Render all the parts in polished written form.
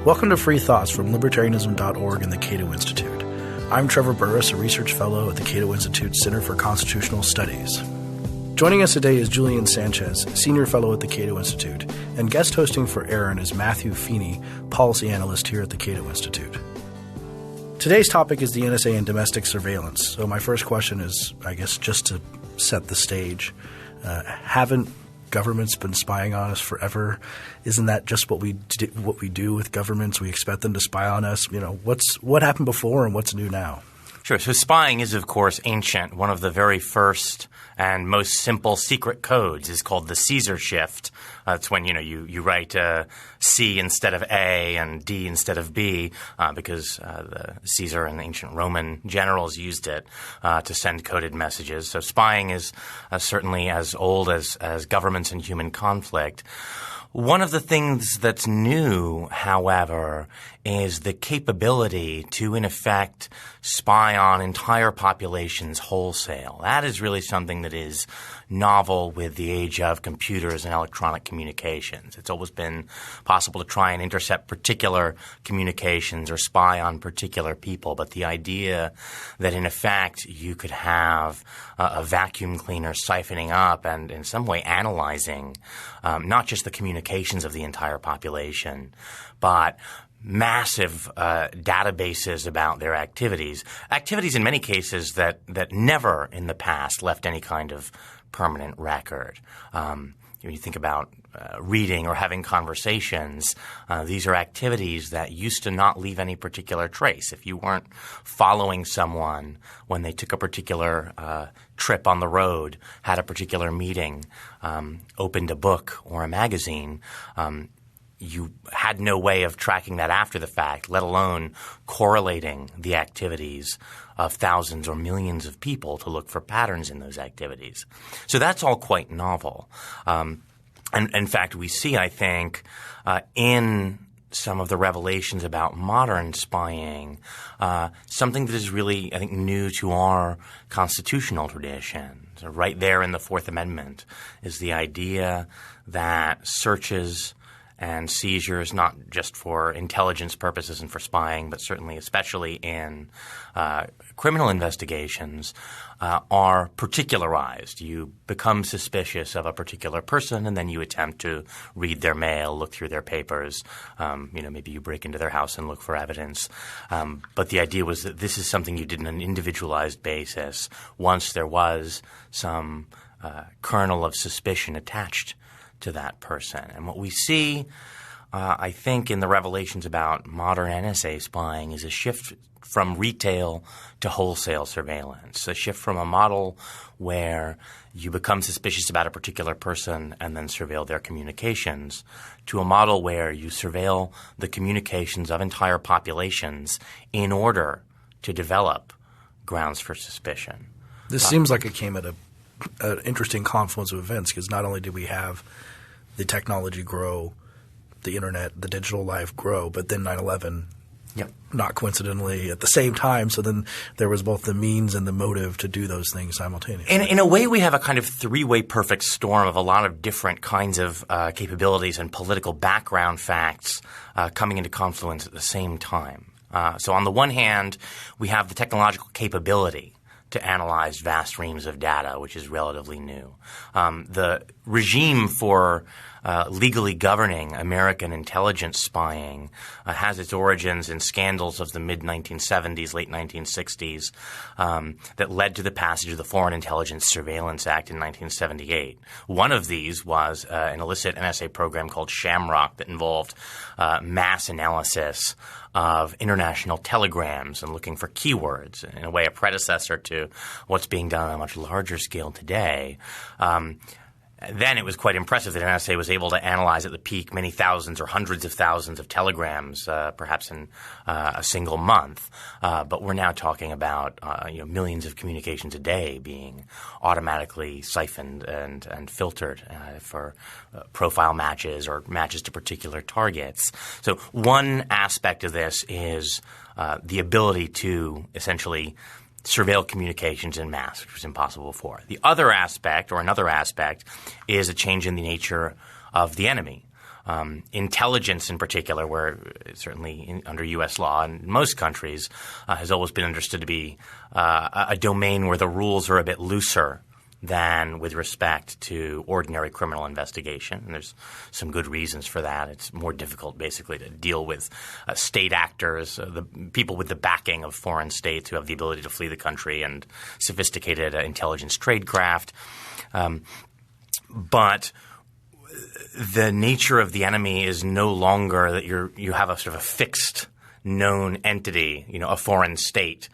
Welcome to Free Thoughts from libertarianism.org and the Cato Institute. I'm Trevor Burrus, a research fellow at the Cato Institute Center for Constitutional Studies. Joining us today is Julian Sanchez, senior fellow at the Cato Institute, and guest hosting for Aaron is Matthew Feeney, policy analyst here at the Cato Institute. Today's topic is the NSA and domestic surveillance. So my first question is, I guess, just to set the stage. Haven't governments been spying on us forever? Isn't that just what we do with governments? We expect them to spy on us. You know, what happened before and what's new now? Sure. So spying is, of course, ancient. One of the very first and most simple secret codes is called the Caesar shift. It's when, you write C instead of A and D instead of B because the Caesar and the ancient Roman generals used it to send coded messages. So spying is certainly as old as governments and human conflict. One of the things that's new, however, is the capability to, in effect, spy on entire populations wholesale. That is really something that is novel with the age of computers and electronic communications. It's always been possible to try and intercept particular communications or spy on particular people, but the idea that, in effect, you could have a vacuum cleaner siphoning up and in some way analyzing not just the communications of the entire population, but massive databases about their activities in many cases that never in the past left any kind of permanent record. When you think about reading or having conversations, these are activities that used to not leave any particular trace. If you weren't following someone when they took a particular trip on the road, had a particular meeting, opened a book or a magazine, you had no way of tracking that after the fact, let alone correlating the activities of thousands or millions of people to look for patterns in those activities. So that's all quite novel. And in fact, we see, I think, in some of the revelations about modern spying, something that is really, I think, new to our constitutional tradition. So right there in the Fourth Amendment is the idea that searches and seizures, not just for intelligence purposes and for spying, but certainly especially in criminal investigations, are particularized. You become suspicious of a particular person and then you attempt to read their mail, look through their papers. Maybe you break into their house and look for evidence. But the idea was that this is something you did on an individualized basis once there was some kernel of suspicion attached to that person. And what we see, I think, in the revelations about modern NSA spying is a shift from retail to wholesale surveillance, a shift from a model where you become suspicious about a particular person and then surveil their communications to a model where you surveil the communications of entire populations in order to develop grounds for suspicion. This seems like it came at an interesting confluence of events because not only did we have the technology grow, the internet, the digital life grow, but then 9/11, not coincidentally at the same time. So then there was both the means and the motive to do those things simultaneously. In a way, we have a kind of three-way perfect storm of a lot of different kinds of capabilities and political background facts coming into confluence at the same time. So on the one hand, we have the technological capability to analyze vast reams of data, which is relatively new. The regime for legally governing American intelligence spying has its origins in scandals of the mid-1970s, late 1960s that led to the passage of the Foreign Intelligence Surveillance Act in 1978. One of these was an illicit NSA program called Shamrock that involved mass analysis of international telegrams and looking for keywords, in a way a predecessor to what's being done on a much larger scale today. Then it was quite impressive that NSA was able to analyze at the peak many thousands or hundreds of thousands of telegrams, perhaps in a single month. But we're now talking about millions of communications a day being automatically siphoned and filtered for profile matches or matches to particular targets. So one aspect of this is the ability to essentially surveil communications en masse, which was impossible before. The other aspect, or another aspect, is a change in the nature of the enemy. Intelligence in particular, where certainly under U.S. law in most countries has always been understood to be a domain where the rules are a bit looser than with respect to ordinary criminal investigation. And there's some good reasons for that. It's more difficult basically to deal with state actors, the people with the backing of foreign states who have the ability to flee the country and sophisticated intelligence tradecraft. But the nature of the enemy is no longer that you have a sort of a fixed known entity, a foreign state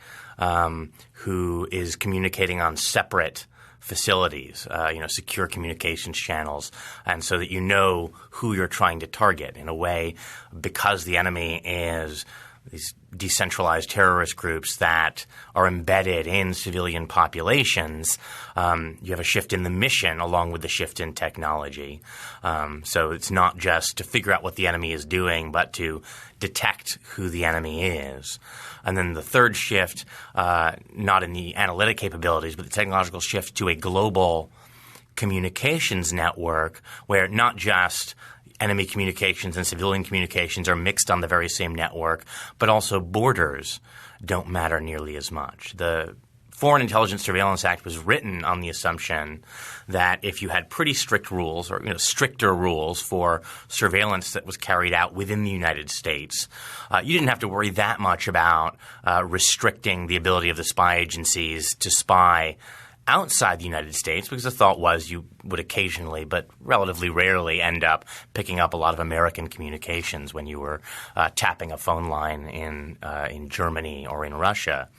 who is communicating on separate facilities, secure communications channels, and so that you know who you're trying to target in a way, because the enemy is these decentralized terrorist groups that are embedded in civilian populations. You have a shift in the mission along with the shift in technology. So it's not just to figure out what the enemy is doing, but to detect who the enemy is. And then the third shift, not in the analytic capabilities, but the technological shift to a global communications network where not just enemy communications and civilian communications are mixed on the very same network, but also borders don't matter nearly as much. The Foreign Intelligence Surveillance Act was written on the assumption that if you had pretty strict rules or stricter rules for surveillance that was carried out within the United States, you didn't have to worry that much about restricting the ability of the spy agencies to spy outside the United States, because the thought was you would occasionally, but relatively rarely, end up picking up a lot of American communications when you were tapping a phone line in Germany or in Russia.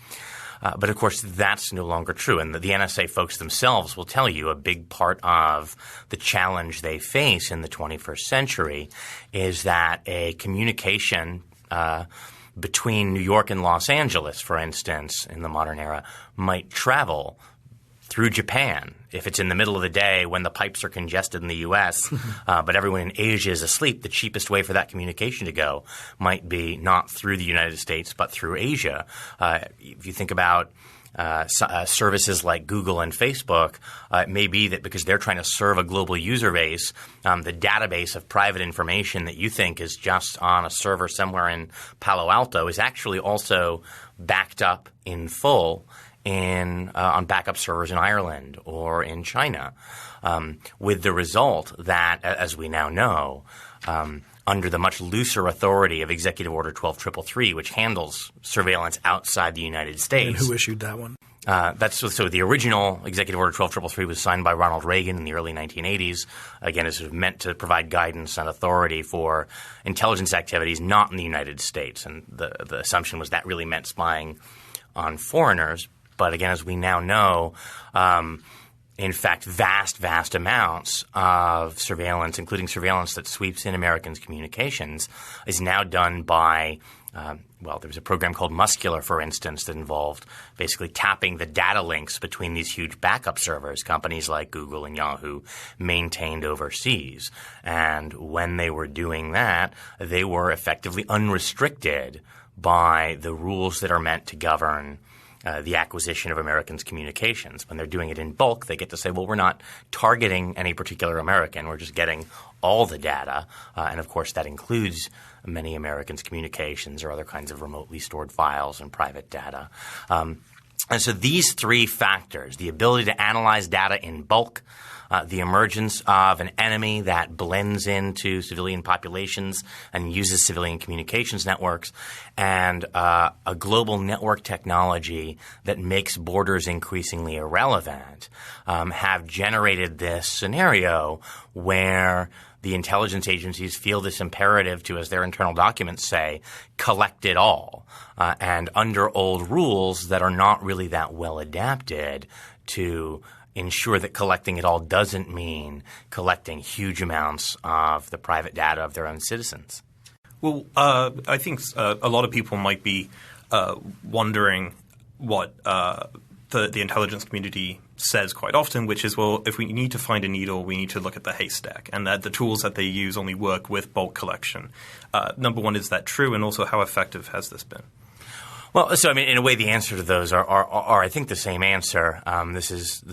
But of course, that's no longer true. And the NSA folks themselves will tell you a big part of the challenge they face in the 21st century is that a communication between New York and Los Angeles, for instance, in the modern era, might travel through Japan if it's in the middle of the day when the pipes are congested in the U.S., but everyone in Asia is asleep. The cheapest way for that communication to go might be not through the United States but through Asia. If you think about services like Google and Facebook, it may be that because they're trying to serve a global user base, the database of private information that you think is just on a server somewhere in Palo Alto is actually also backed up in full on backup servers in Ireland or in China, with the result that, as we now know, under the much looser authority of Executive Order 12333, which handles surveillance outside the United States. And who issued that one? So the original Executive Order 12333 was signed by Ronald Reagan in the early 1980s. Again, it's sort of meant to provide guidance and authority for intelligence activities not in the United States. And the assumption was that really meant spying on foreigners. But again, as we now know, in fact, vast amounts of surveillance, including surveillance that sweeps in Americans' communications, is now done by there was a program called Muscular, for instance, that involved basically tapping the data links between these huge backup servers companies like Google and Yahoo maintained overseas. And when they were doing that, they were effectively unrestricted by the rules that are meant to govern the acquisition of Americans' communications. When they're doing it in bulk, they get to say, well, we're not targeting any particular American. We're just getting all the data. And, of course, that includes many Americans' communications or other kinds of remotely stored files and private data. And so these three factors, the ability to analyze data in bulk, the emergence of an enemy that blends into civilian populations and uses civilian communications networks, and a global network technology that makes borders increasingly irrelevant, have generated this scenario where the intelligence agencies feel this imperative to, as their internal documents say, collect it all, and under old rules that are not really that well adapted to ensure that collecting it all doesn't mean collecting huge amounts of the private data of their own citizens. Well, I think a lot of people might be wondering what the intelligence community says quite often, which is, well, if we need to find a needle, we need to look at the haystack, and that the tools that they use only work with bulk collection. Number one, is that true? And also, how effective has this been? Well, so I mean, in a way, the answer to those are I think the same answer. This is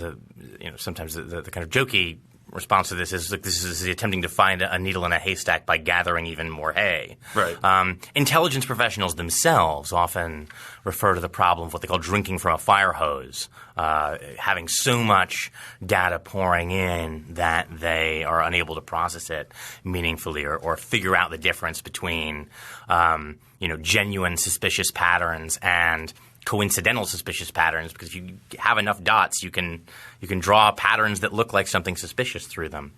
sometimes the kind of jokey response to this is like this is attempting to find a needle in a haystack by gathering even more hay. Right. Intelligence professionals themselves often refer to the problem of what they call drinking from a fire hose, having so much data pouring in that they are unable to process it meaningfully or figure out the difference between genuine suspicious patterns and coincidental suspicious patterns, because if you have enough dots, you can draw patterns that look like something suspicious through them.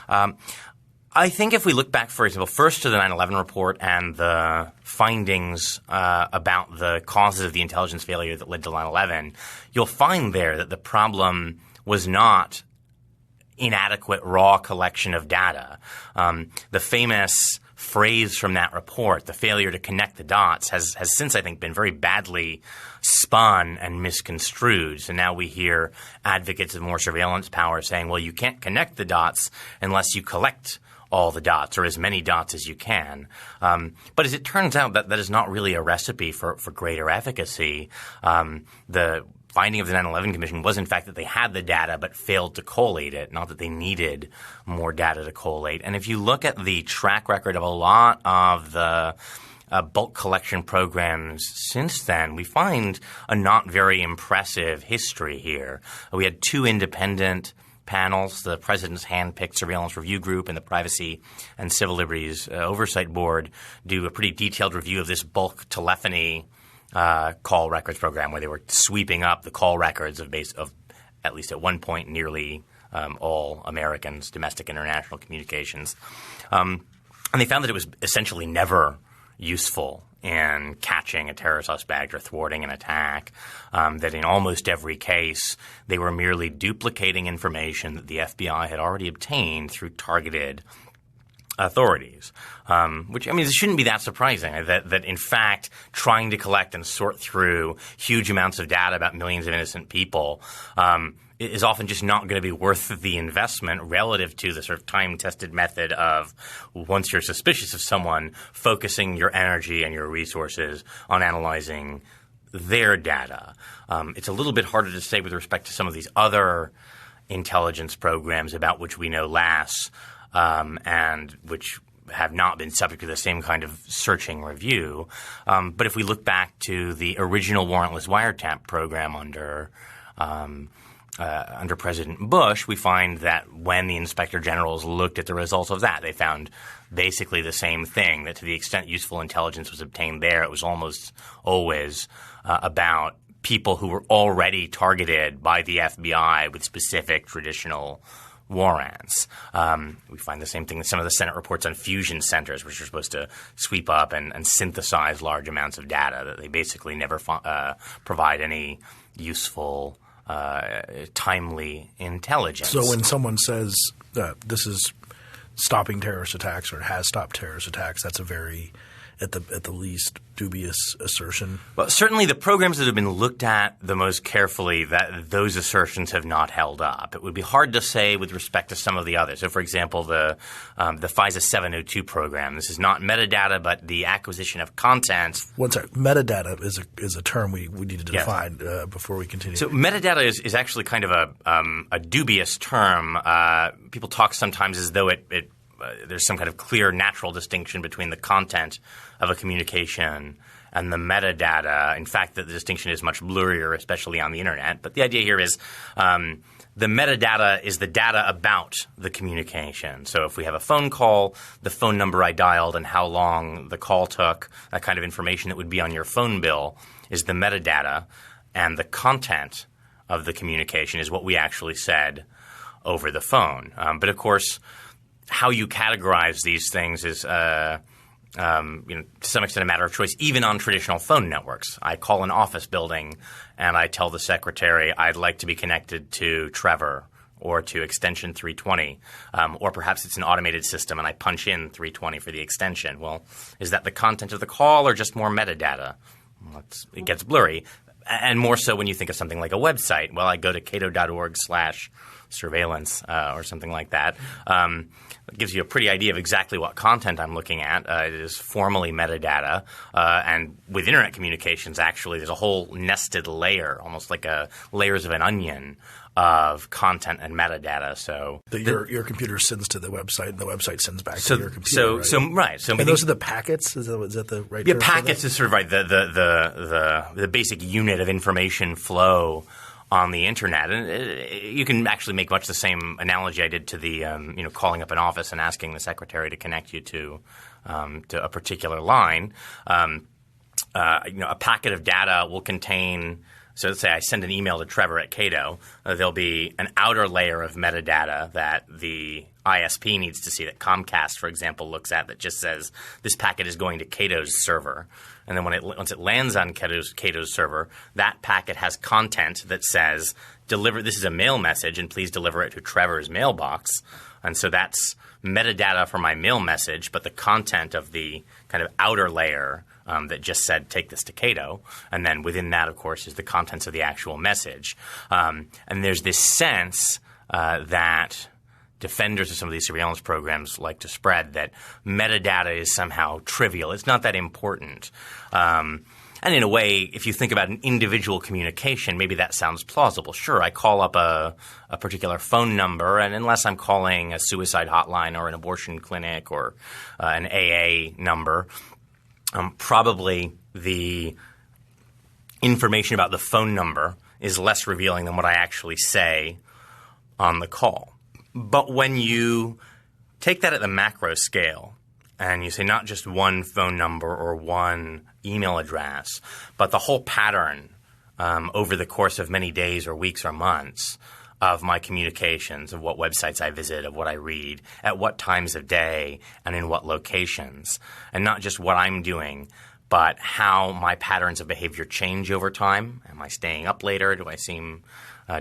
I think if we look back, for example, first to the 9/11 report and the findings about the causes of the intelligence failure that led to 9/11, you'll find there that the problem was not inadequate raw collection of data. The famous phrase from that report, the failure to connect the dots, has since, I think, been very badly spun and misconstrued. So now we hear advocates of more surveillance power saying, well, you can't connect the dots unless you collect all the dots or as many dots as you can. But as it turns out, that is not really a recipe for greater efficacy. The finding of the 9/11 Commission was, in fact, that they had the data but failed to collate it, not that they needed more data to collate. And if you look at the track record of a lot of the bulk collection programs since then, we find a not very impressive history here. We had 2 independent panels, the President's hand-picked Surveillance Review Group and the Privacy and Civil Liberties Oversight Board, do a pretty detailed review of this bulk telephony call records program, where they were sweeping up the call records of at least at one point nearly all Americans, domestic international communications. And they found that it was essentially never useful in catching a terror suspect or thwarting an attack, that in almost every case they were merely duplicating information that the FBI had already obtained through targeted authorities, which, I mean, it shouldn't be that surprising that in fact trying to collect and sort through huge amounts of data about millions of innocent people is often just not going to be worth the investment relative to the sort of time-tested method of, once you're suspicious of someone, focusing your energy and your resources on analyzing their data. It's a little bit harder to say with respect to some of these other intelligence programs about which we know less, and which have not been subject to the same kind of searching review. But if we look back to the original warrantless wiretap program under President Bush, we find that when the inspector generals looked at the results of that, they found basically the same thing, that to the extent useful intelligence was obtained there, it was almost always about people who were already targeted by the FBI with specific traditional warrants. We find the same thing in some of the Senate reports on fusion centers, which are supposed to sweep up and synthesize large amounts of data, that they basically never provide any useful timely intelligence. So when someone says this is stopping terrorist attacks or has stopped terrorist attacks, that's a very, at the least, dubious assertion. Well, certainly the programs that have been looked at the most carefully, that those assertions have not held up. It would be hard to say with respect to some of the others. So, for example, the FISA 702 program. This is not metadata, but the acquisition of content. One second. Metadata is a term we need to define before we continue. So metadata is actually kind of a dubious term. People talk sometimes as though there's some kind of clear natural distinction between the content of a communication and the metadata. In fact, the distinction is much blurrier, especially on the Internet. But the idea here is the metadata is the data about the communication. So if we have a phone call, the phone number I dialed and how long the call took, that kind of information that would be on your phone bill is the metadata, and the content of the communication is what we actually said over the phone. But of course, how you categorize these things is to some extent a matter of choice, even on traditional phone networks. I call an office building and I tell the secretary I'd like to be connected to Trevor or to extension 320, or perhaps it's an automated system and I punch in 320 for the extension. Well, is that the content of the call or just more metadata? Well, it gets blurry. And more so when you think of something like a website. Well, I go to cato.org/surveillance or something like that. It gives you a pretty idea of exactly what content I'm looking at. It is formally metadata. And with Internet communications, actually, there's a whole nested layer, almost like layers of an onion, of content and metadata. So your computer sends to the website, and the website sends back to your computer. So those are the packets. Is that the right? Yeah, term packets is sort of right. The basic unit of information flow on the internet, and you can actually make much the same analogy I did to the calling up an office and asking the secretary to connect you to a particular line. A packet of data will contain. So let's say I send an email to Trevor at Cato. There'll be an outer layer of metadata that the ISP needs to see, that Comcast, for example, looks at, that just says this packet is going to Cato's server. And then once it lands on Cato's server, that packet has content that says, this is a mail message, and please deliver it to Trevor's mailbox. And so that's metadata for my mail message, but the content of the kind of outer layer that just said, take this to Cato. And then within that, of course, is the contents of the actual message. And there's this sense that defenders of some of these surveillance programs like to spread that metadata is somehow trivial. It's not that important. And in a way, if you think about an individual communication, maybe that sounds plausible. Sure, I call up a particular phone number, and unless I'm calling a suicide hotline or an abortion clinic or an AA number, probably the information about the phone number is less revealing than what I actually say on the call. But when you take that at the macro scale and you say not just one phone number or one email address, but the whole pattern over the course of many days or weeks or months of my communications, of what websites I visit, of what I read, at what times of day and in what locations, and not just what I'm doing, but how my patterns of behavior change over time. Am I staying up later? Do I seem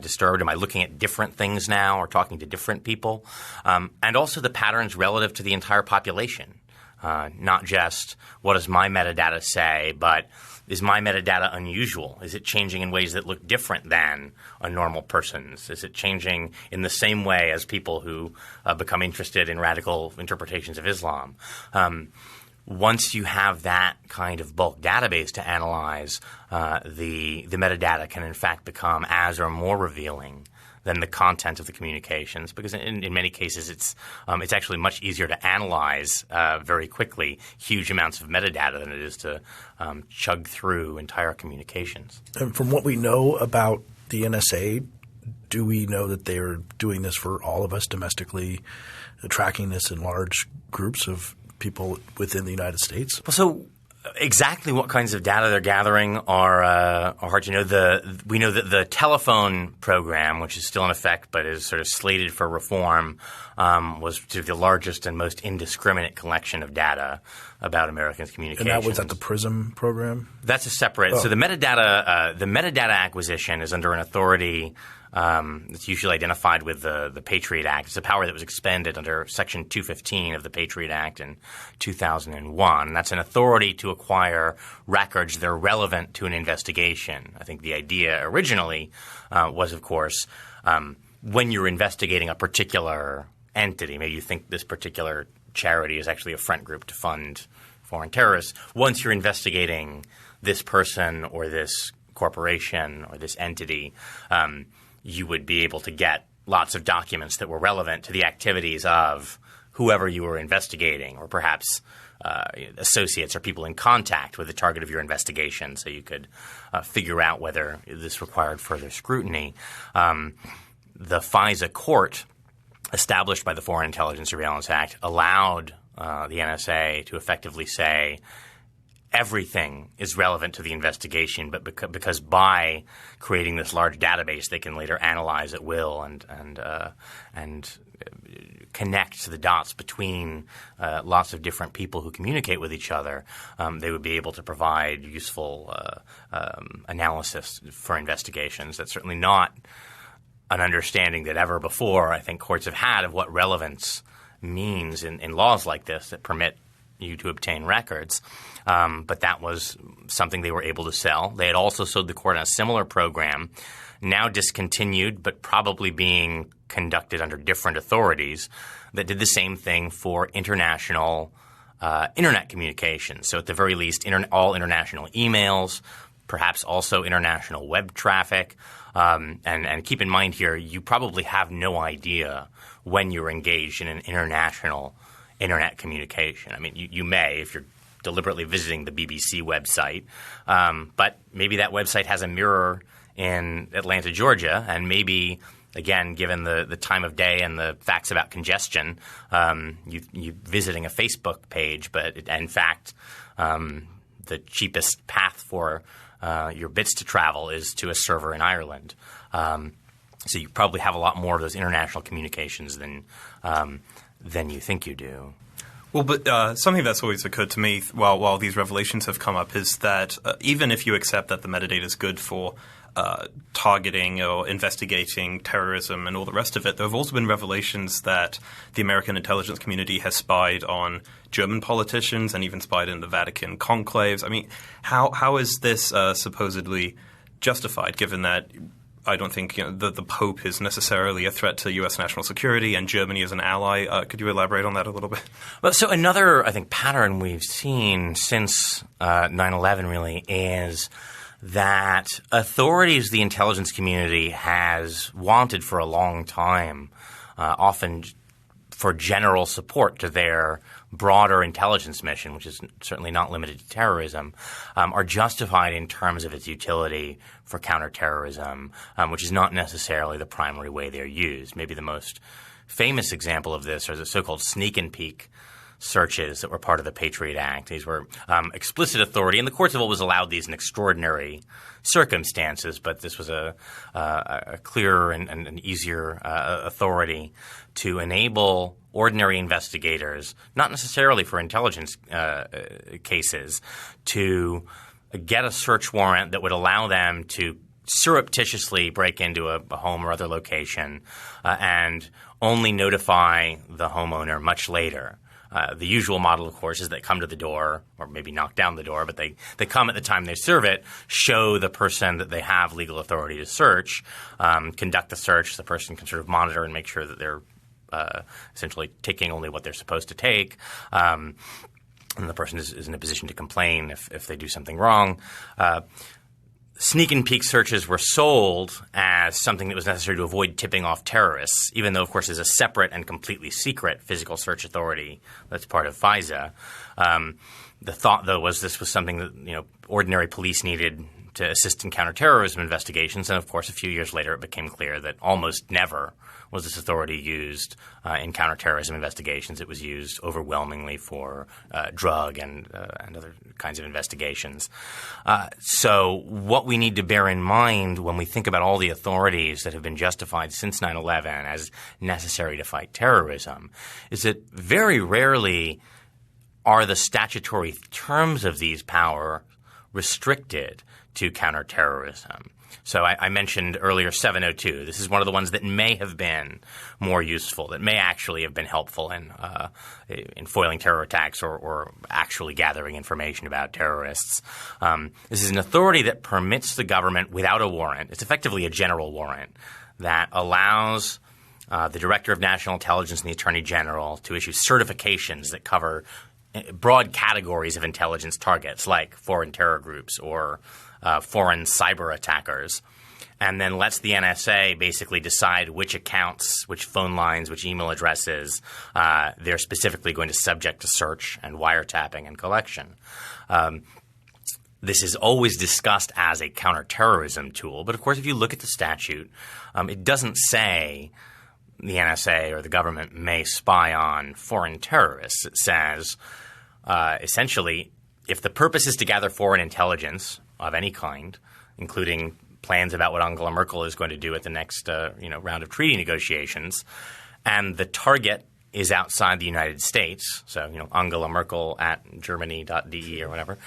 disturbed? Am I looking at different things now or talking to different people? And also the patterns relative to the entire population. Not just what does my metadata say, but is my metadata unusual? Is it changing in ways that look different than a normal person's? Is it changing in the same way as people who become interested in radical interpretations of Islam? Once you have that kind of bulk database to analyze, the metadata can in fact become as or more revealing than the content of the communications, because in many cases it's actually much easier to analyze very quickly huge amounts of metadata than it is to chug through entire communications. And from what we know about the NSA, do we know that they're doing this for all of us domestically, tracking this in large groups of people within the United States? Well, so exactly what kinds of data they're gathering are hard to know. We know that the telephone program, which is still in effect but is sort of slated for reform, was sort of the largest and most indiscriminate collection of data about Americans' communications. And that was at the PRISM program? That's a separate. Oh. So the metadata acquisition is under an authority that's usually identified with the Patriot Act. It's a power that was expanded under Section 215 of the Patriot Act in 2001. That's an authority to acquire records that are relevant to an investigation. I think the idea originally was, of course, when you're investigating a particular entity, maybe you think this particular charity is actually a front group to fund foreign terrorists. Once you're investigating this person or this corporation or this entity, you would be able to get lots of documents that were relevant to the activities of whoever you were investigating, or perhaps associates or people in contact with the target of your investigation, so you could figure out whether this required further scrutiny. The FISA court, established by the Foreign Intelligence Surveillance Act, allowed the NSA to effectively say everything is relevant to the investigation, but because by creating this large database, they can later analyze at will and connect the dots between lots of different people who communicate with each other. They would be able to provide useful analysis for investigations. That's certainly not an understanding that ever before I think courts have had of what relevance means in laws like this that permit you to obtain records. But that was something they were able to sell. They had also sold the court on a similar program, now discontinued but probably being conducted under different authorities, that did the same thing for international Internet communications. So at the very least, all international emails, perhaps also international web traffic. And keep in mind here, you probably have no idea when you're engaged in an international internet communication. I mean, you may if you're deliberately visiting the BBC website, but maybe that website has a mirror in Atlanta, Georgia, and maybe, again, given the time of day and the facts about congestion, you visiting a Facebook page, but in fact, the cheapest path for your bits to travel is to a server in Ireland. So you probably have a lot more of those international communications than you think you do. Well, but something that's always occurred to me while these revelations have come up is that even if you accept that the metadata is good for targeting or investigating terrorism and all the rest of it, there have also been revelations that the American intelligence community has spied on German politicians and even spied in the Vatican conclaves. I mean, how is this supposedly justified, given that I don't think the Pope is necessarily a threat to U.S. national security and Germany is an ally? Could you elaborate on that a little bit? Well, so another, I think, pattern we've seen since 9/11 really is that authorities, the intelligence community, has wanted for a long time, often for general support to their broader intelligence mission, which is certainly not limited to terrorism, are justified in terms of its utility for counterterrorism, which is not necessarily the primary way they're used. Maybe the most famous example of this are the so-called sneak and peek searches that were part of the Patriot Act. These were explicit authority, and the courts have always allowed these in extraordinary circumstances, but this was a clearer and an easier authority to enable ordinary investigators, not necessarily for intelligence cases, to get a search warrant that would allow them to surreptitiously break into a home or other location and only notify the homeowner much later. The usual model, of course, is they come to the door or maybe knock down the door, but they come at the time they serve it, show the person that they have legal authority to search, conduct the search. The person can sort of monitor and make sure that they're essentially taking only what they're supposed to take. And the person is in a position to complain if they do something wrong. Sneak and peek searches were sold as something that was necessary to avoid tipping off terrorists, even though, of course, there's a separate and completely secret physical search authority that's part of FISA. The thought, though, was this was something that ordinary police needed to assist in counterterrorism investigations. And, of course, a few years later it became clear that almost never was this authority used in counterterrorism investigations. It was used overwhelmingly for drug and other kinds of investigations. So what we need to bear in mind when we think about all the authorities that have been justified since 9/11 as necessary to fight terrorism is that very rarely are the statutory terms of these powers restricted to counterterrorism. So I mentioned earlier 702. This is one of the ones that may have been more useful, that may actually have been helpful in foiling terror attacks or actually gathering information about terrorists. This is an authority that permits the government without a warrant. It's effectively a general warrant that allows the Director of National Intelligence and the Attorney General to issue certifications that cover broad categories of intelligence targets like foreign terror groups or foreign cyber attackers, and then lets the NSA basically decide which accounts, which phone lines, which email addresses they're specifically going to subject to search and wiretapping and collection. This is always discussed as a counterterrorism tool, but of course if you look at the statute, it doesn't say the NSA or the government may spy on foreign terrorists. It says essentially if the purpose is to gather foreign intelligence of any kind, including plans about what Angela Merkel is going to do at the next round of treaty negotiations, and the target is outside the United States, so Angela Merkel at Germany.de or whatever,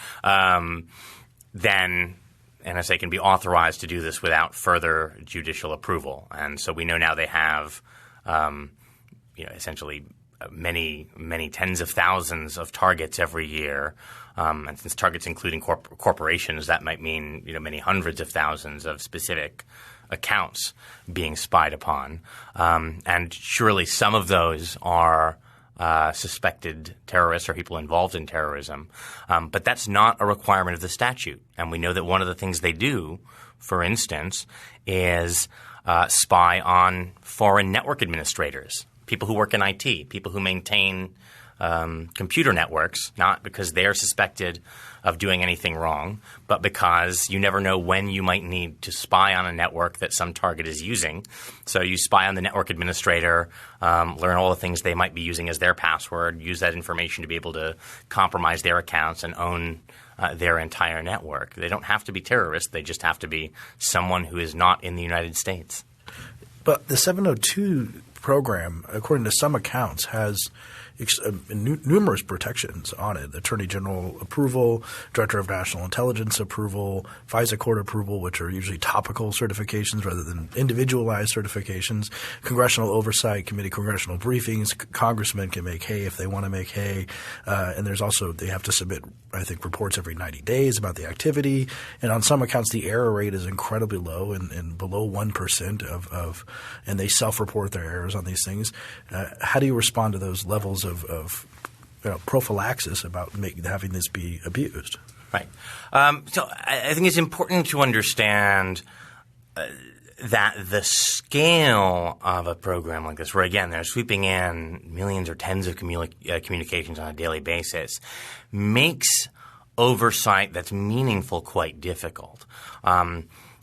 then NSA can be authorized to do this without further judicial approval. And so we know now they have essentially many tens of thousands of targets every year. And since targets including corporations, that might mean many hundreds of thousands of specific accounts being spied upon. And surely some of those are suspected terrorists or people involved in terrorism. But that's not a requirement of the statute. And we know that one of the things they do, for instance, is spy on foreign network administrators, people who work in IT, people who maintain computer networks, not because they are suspected of doing anything wrong, but because you never know when you might need to spy on a network that some target is using. So you spy on the network administrator, learn all the things they might be using as their password, use that information to be able to compromise their accounts and own their entire network. They don't have to be terrorists. They just have to be someone who is not in the United States. But the 702 program, according to some accounts, has numerous protections on it: Attorney General approval, Director of National Intelligence approval, FISA court approval, which are usually topical certifications rather than individualized certifications, congressional oversight committee, congressional briefings. Congressmen can make hay if they want to make hay. And there's also – they have to submit, I think, reports every 90 days about the activity. And on some accounts, the error rate is incredibly low and below 1% of – and they self-report their errors on these things. How do you respond to those levels of prophylaxis about having this be abused? Right. So I think it's important to understand that the scale of a program like this, where again they're sweeping in millions or tens of communications on a daily basis, makes oversight that's meaningful quite difficult.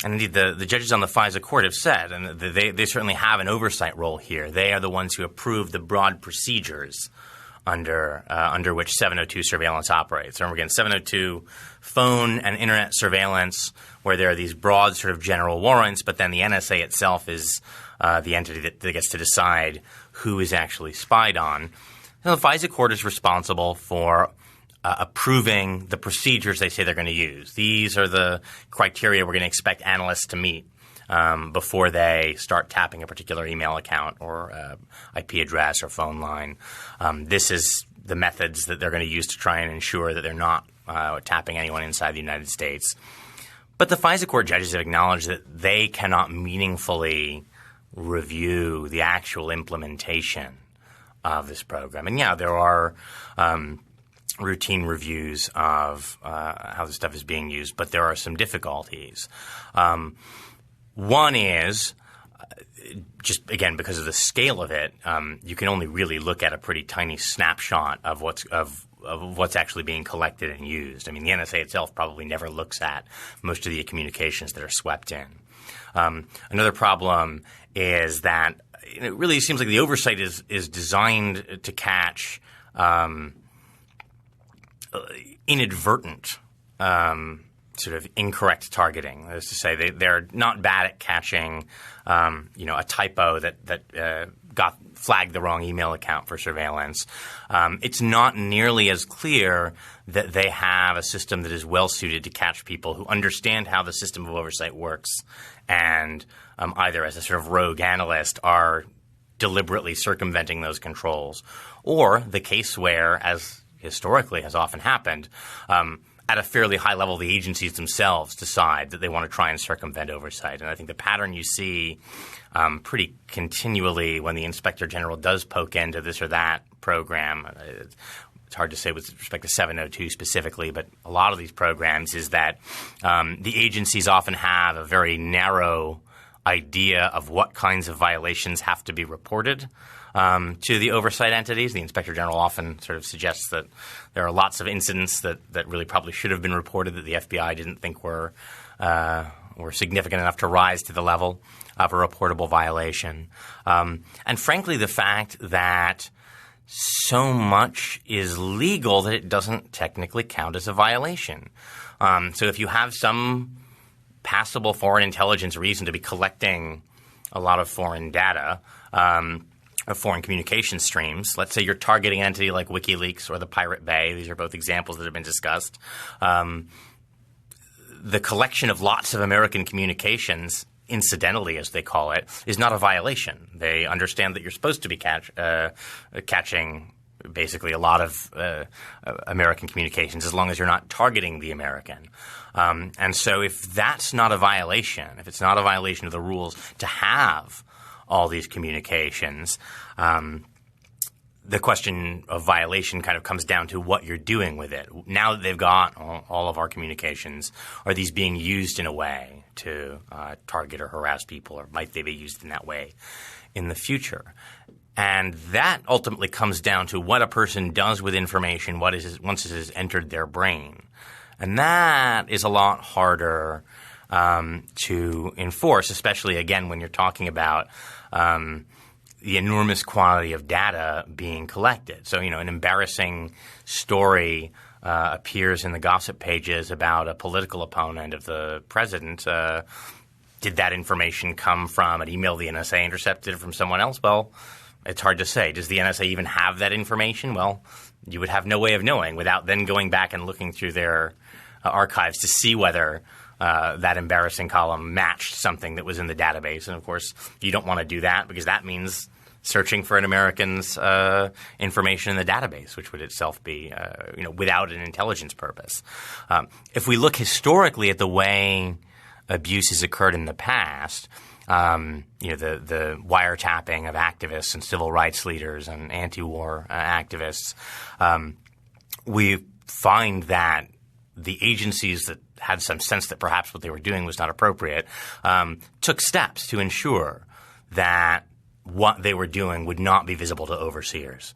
And indeed, the judges on the FISA court have said, and they certainly have an oversight role here. They are the ones who approve the broad procedures under which 702 surveillance operates. So again, 702 phone and internet surveillance, where there are these broad sort of general warrants, but then the NSA itself is the entity that gets to decide who is actually spied on. And the FISA court is responsible for approving the procedures they say they're going to use. These are the criteria we're going to expect analysts to meet before they start tapping a particular email account or IP address or phone line. This is the methods that they're going to use to try and ensure that they're not tapping anyone inside the United States. But the FISA court judges have acknowledged that they cannot meaningfully review the actual implementation of this program. And yeah, there are routine reviews of how this stuff is being used, but there are some difficulties. One is just, again, because of the scale of it, you can only really look at a pretty tiny snapshot of what's actually being collected and used. I mean, the NSA itself probably never looks at most of the communications that are swept in. Another problem is that it really seems like the oversight is designed to catch inadvertent sort of incorrect targeting. That is to say, they're not bad at catching a typo that got flagged the wrong email account for surveillance. It's not nearly as clear that they have a system that is well suited to catch people who understand how the system of oversight works and either as a sort of rogue analyst are deliberately circumventing those controls, or the case where, as historically has often happened, at a fairly high level, the agencies themselves decide that they want to try and circumvent oversight. And I think the pattern you see pretty continually when the Inspector General does poke into this or that program, it's hard to say with respect to 702 specifically, but a lot of these programs is that the agencies often have a very narrow idea of what kinds of violations have to be reported to the oversight entities. The Inspector General often sort of suggests that there are lots of incidents that really probably should have been reported that the FBI didn't think were significant enough to rise to the level of a reportable violation. And frankly, the fact that so much is legal that it doesn't technically count as a violation. So if you have some passable foreign intelligence reason to be collecting a lot of foreign data, of foreign communication streams. Let's say you're targeting an entity like WikiLeaks or the Pirate Bay. These are both examples that have been discussed. The collection of lots of American communications, incidentally as they call it, is not a violation. They understand that you're supposed to be catching basically a lot of American communications as long as you're not targeting the American. And so if that's not a violation, if it's not a violation of the rules to have all these communications, the question of violation kind of comes down to what you're doing with it. Now that they've got all of our communications, are these being used in a way to target or harass people, or might they be used in that way in the future? And that ultimately comes down to what a person does with information once it has entered their brain. And that is a lot harder to enforce, especially, again, when you're talking about the enormous quantity of data being collected. So, an embarrassing story appears in the gossip pages about a political opponent of the president. Did that information come from an email the NSA intercepted from someone else? Well, it's hard to say. Does the NSA even have that information? Well, you would have no way of knowing without then going back and looking through their archives to see whether that embarrassing column matched something that was in the database. And, of course, you don't want to do that because that means searching for an American's information in the database, which would itself be without an intelligence purpose. If we look historically at the way abuse has occurred in the past, the wiretapping of activists and civil rights leaders and anti-war activists, we find that the agencies that had some sense that perhaps what they were doing was not appropriate took steps to ensure that what they were doing would not be visible to overseers.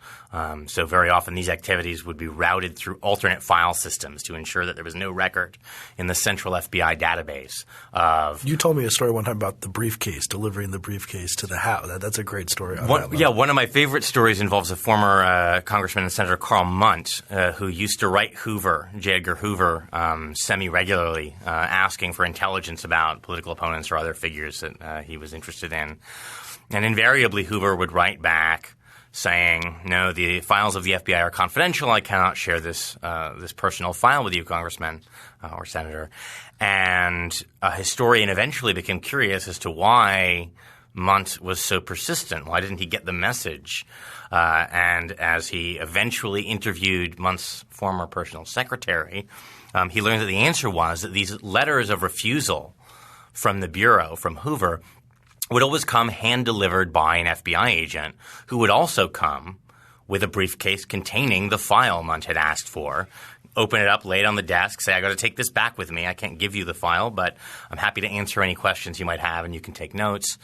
So very often these activities would be routed through alternate file systems to ensure that there was no record in the central FBI database of – You told me a story one time about the briefcase, delivering the briefcase to the house. That's a great story. One of my favorite stories involves a former Congressman and Senator Carl Munt who used to write J. Edgar Hoover semi-regularly asking for intelligence about political opponents or other figures that he was interested in. And invariably, Hoover would write back saying, no, the files of the FBI are confidential. I cannot share this personal file with you, Congressman or Senator. And a historian eventually became curious as to why Munt was so persistent. Why didn't he get the message? And as he eventually interviewed Munt's former personal secretary, he learned that the answer was that these letters of refusal from the Bureau, from Hoover, would always come hand-delivered by an FBI agent who would also come with a briefcase containing the file Munt had asked for, open it up, lay it on the desk, say, I got to take this back with me. I can't give you the file, but I'm happy to answer any questions you might have and you can take notes.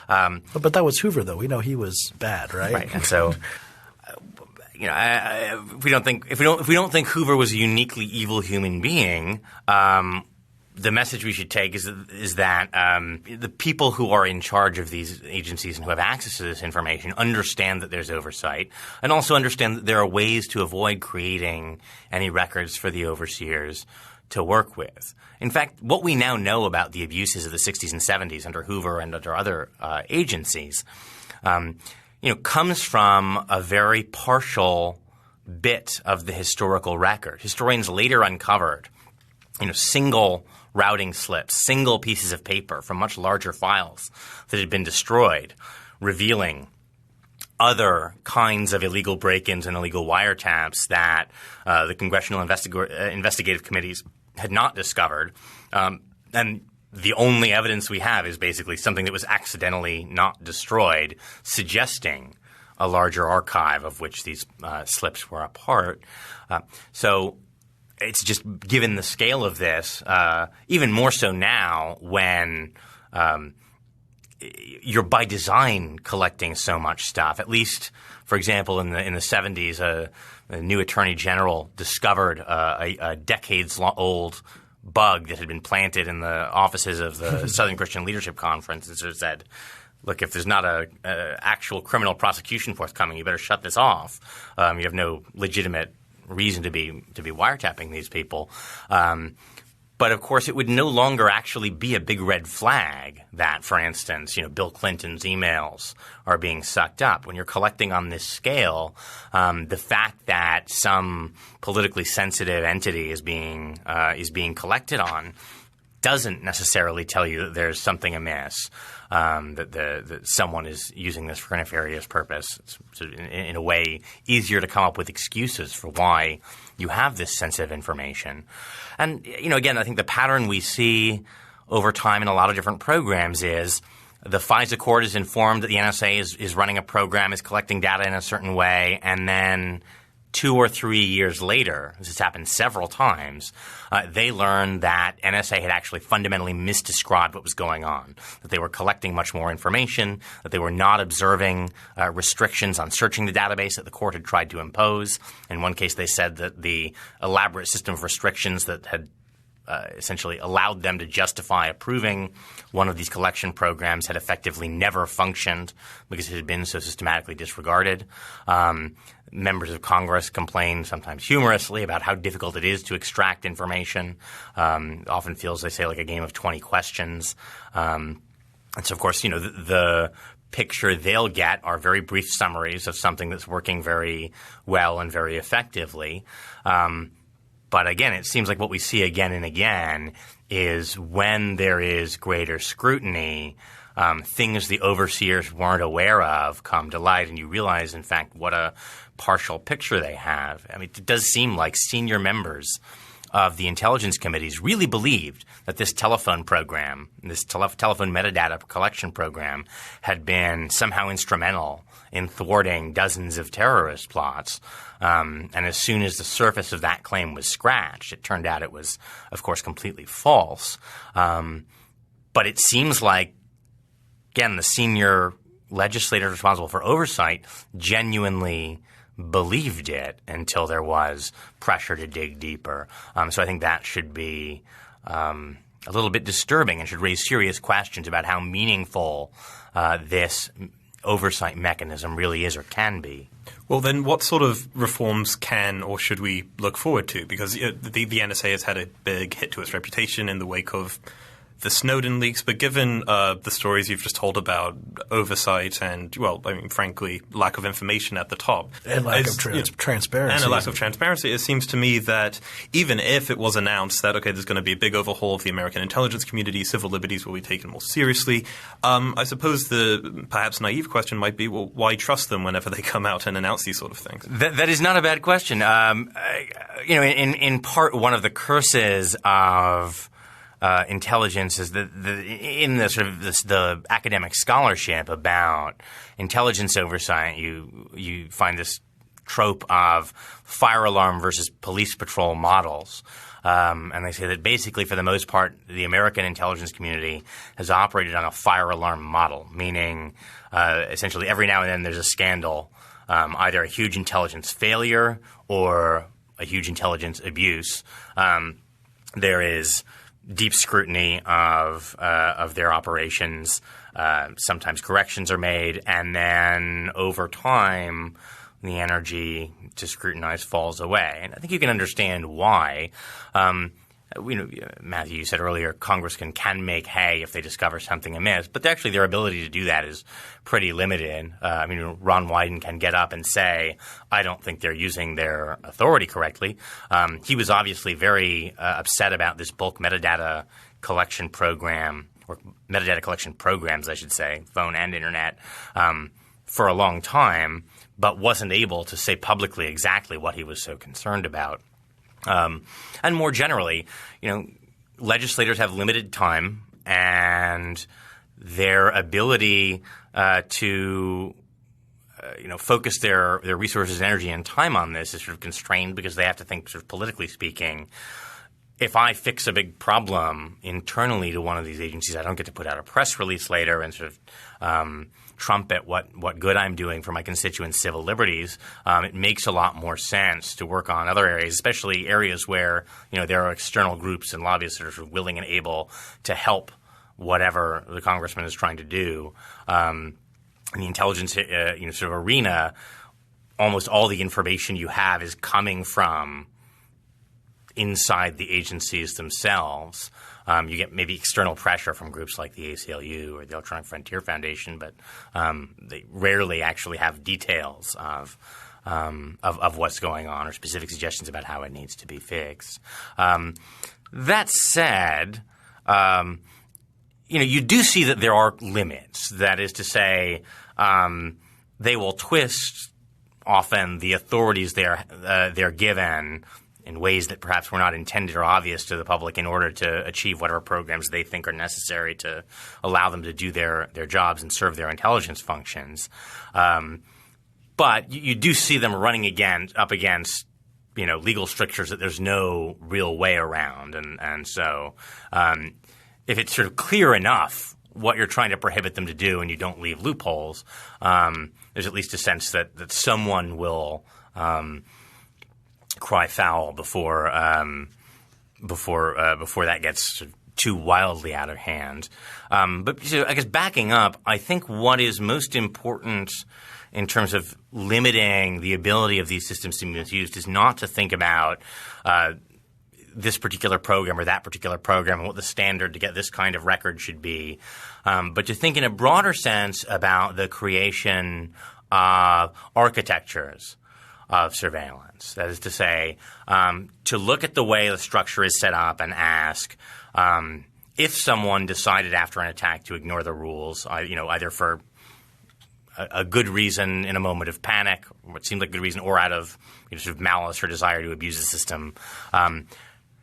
But that was Hoover, though. We know he was bad, right? Right. And so if we don't think Hoover was a uniquely evil human being, the message we should take is that the people who are in charge of these agencies and who have access to this information understand that there's oversight and also understand that there are ways to avoid creating any records for the overseers to work with. In fact, what we now know about the abuses of the 60s and 70s under Hoover and under other agencies comes from a very partial bit of the historical record. Historians later uncovered single routing slips, single pieces of paper from much larger files that had been destroyed, revealing other kinds of illegal break-ins and illegal wiretaps that the congressional investigative committees had not discovered. And the only evidence we have is basically something that was accidentally not destroyed, suggesting a larger archive of which these slips were a part. So it's just given the scale of this, even more so now when you're by design collecting so much stuff. At least, for example, in the 70s, a new attorney general discovered a decades-old bug that had been planted in the offices of the Southern Christian Leadership Conference, and sort of said, look, if there's not a actual criminal prosecution forthcoming, you better shut this off. You have no legitimate reason to be wiretapping these people. But of course, it would no longer actually be a big red flag that, for instance, Bill Clinton's emails are being sucked up. When you're collecting on this scale, the fact that some politically sensitive entity is being collected on doesn't necessarily tell you that there's something amiss, that someone is using this for a nefarious purpose. It's in a way easier to come up with excuses for why you have this sensitive information. And, again, I think the pattern we see over time in a lot of different programs is the FISA court is informed that the NSA is running a program, is collecting data in a certain way, and then 2 or 3 years later, this has happened several times, they learned that NSA had actually fundamentally misdescribed what was going on, that they were collecting much more information, that they were not observing restrictions on searching the database that the court had tried to impose. In one case, they said that the elaborate system of restrictions that had essentially allowed them to justify approving one of these collection programs had effectively never functioned because it had been so systematically disregarded. Members of Congress complain sometimes humorously about how difficult it is to extract information. Often feels, they say, like a game of 20 questions. And so, of course, the picture they'll get are very brief summaries of something that's working very well and very effectively. But again, it seems like what we see again and again is when there is greater scrutiny, things the overseers weren't aware of come to light, and you realize, in fact, what a partial picture they have. I mean, it does seem like senior members of the intelligence committees really believed that this telephone program, this telephone metadata collection program, had been somehow instrumental in thwarting dozens of terrorist plots. And as soon as the surface of that claim was scratched, it turned out it was, of course, completely false. But it seems like, again, the senior legislators responsible for oversight genuinely believed it until there was pressure to dig deeper. So I think that should be a little bit disturbing and should raise serious questions about how meaningful this oversight mechanism really is or can be. Well, then what sort of reforms can or should we look forward to? Because the NSA has had a big hit to its reputation in the wake of the Snowden leaks, but given the stories you've just told about oversight and, well, I mean, frankly, lack of information at the top. And lack of transparency. And a lack of transparency. It seems to me that even if it was announced that, okay, there's going to be a big overhaul of the American intelligence community, civil liberties will be taken more seriously, I suppose the perhaps naive question might be, well, why trust them whenever they come out and announce these sort of things? That is not a bad question. In part, one of the curses of intelligence is that in the sort of the academic scholarship about intelligence oversight, you find this trope of fire alarm versus police patrol models. And they say that basically, for the most part, the American intelligence community has operated on a fire alarm model, meaning essentially every now and then there's a scandal, either a huge intelligence failure or a huge intelligence abuse. There is deep scrutiny of their operations. Sometimes corrections are made, and then over time, the energy to scrutinize falls away. And I think you can understand why. Matthew, you said earlier, Congress can make hay if they discover something amiss, but actually their ability to do that is pretty limited. Ron Wyden can get up and say, I don't think they're using their authority correctly. He was obviously very upset about this bulk metadata collection program, or metadata collection programs, I should say, phone and internet, for a long time, but wasn't able to say publicly exactly what he was so concerned about. And more generally, legislators have limited time, and their ability to focus their resources, energy, and time on this is sort of constrained because they have to think sort of politically speaking. If I fix a big problem internally to one of these agencies, I don't get to put out a press release later and sort of trumpet what good I'm doing for my constituents' civil liberties. It makes a lot more sense to work on other areas, especially areas where there are external groups and lobbyists that are sort of willing and able to help whatever the congressman is trying to do. In the intelligence sort of arena, almost all the information you have is coming from inside the agencies themselves. You get maybe external pressure from groups like the ACLU or the Electronic Frontier Foundation, but they rarely actually have details of what's going on or specific suggestions about how it needs to be fixed. That said, you do see that there are limits. That is to say, they will twist often the authorities they're given in ways that perhaps were not intended or obvious to the public in order to achieve whatever programs they think are necessary to allow them to do their jobs and serve their intelligence functions. But you do see them running up against legal strictures that there's no real way around. And so if it's sort of clear enough what you're trying to prohibit them to do and you don't leave loopholes, there's at least a sense that someone will cry foul before that gets too wildly out of hand. But I guess backing up, I think what is most important in terms of limiting the ability of these systems to be misused is not to think about this particular program or that particular program and what the standard to get this kind of record should be, but to think in a broader sense about the creation of architectures of surveillance. That is to say, to look at the way the structure is set up and ask if someone decided after an attack to ignore the rules, either for a good reason in a moment of panic, what seemed like a good reason, or out of sort of malice or desire to abuse the system,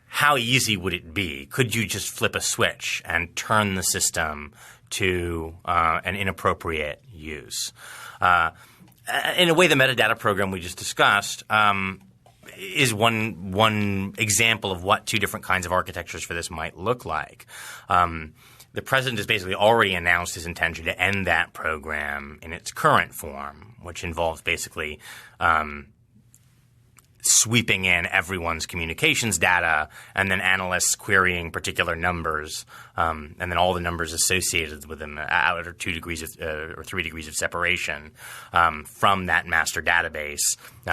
how easy would it be? Could you just flip a switch and turn the system to an inappropriate use? In a way, the metadata program we just discussed is one example of what two different kinds of architectures for this might look like. The president has basically already announced his intention to end that program in its current form, which involves basically sweeping in everyone's communications data and then analysts querying particular numbers and then all the numbers associated with them out of 2 degrees or 3 degrees of separation from that master database.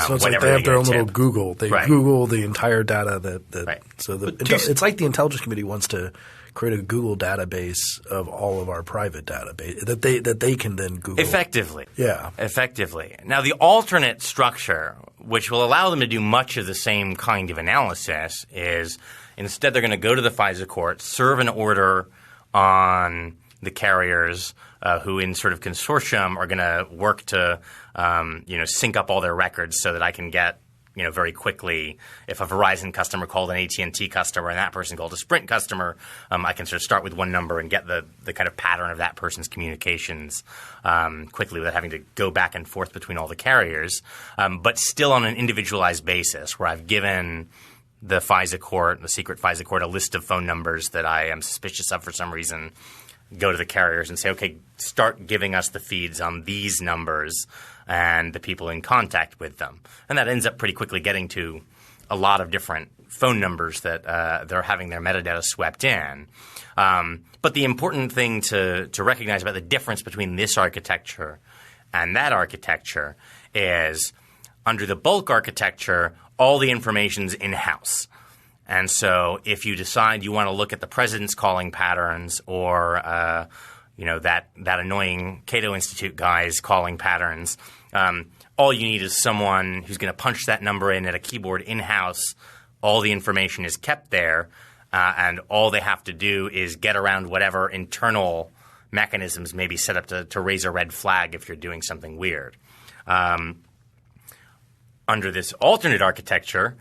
So it's like they have their own little Google. They Google the entire data that right. So it's like the Intelligence Committee wants to create a Google database of all of our private database that they can then Google. Effectively. Yeah. Effectively. Now, the alternate structure, which will allow them to do much of the same kind of analysis, is instead they're going to go to the FISA court, serve an order on the carriers who in sort of consortium are going to work to sync up all their records so that I can get very quickly, if a Verizon customer called an AT&T customer and that person called a Sprint customer, I can sort of start with one number and get the kind of pattern of that person's communications quickly without having to go back and forth between all the carriers, but still on an individualized basis where I've given the FISA court, the secret FISA court, a list of phone numbers that I am suspicious of for some reason, go to the carriers and say, okay, start giving us the feeds on these numbers and the people in contact with them. And that ends up pretty quickly getting to a lot of different phone numbers that they're having their metadata swept in. But the important thing to recognize about the difference between this architecture and that architecture is under the bulk architecture, all the information's in-house. And so if you decide you want to look at the president's calling patterns or that annoying Cato Institute guy's calling patterns, all you need is someone who's going to punch that number in at a keyboard in-house. All the information is kept there, and all they have to do is get around whatever internal mechanisms may be set up to raise a red flag if you're doing something weird. Under this alternate architecture,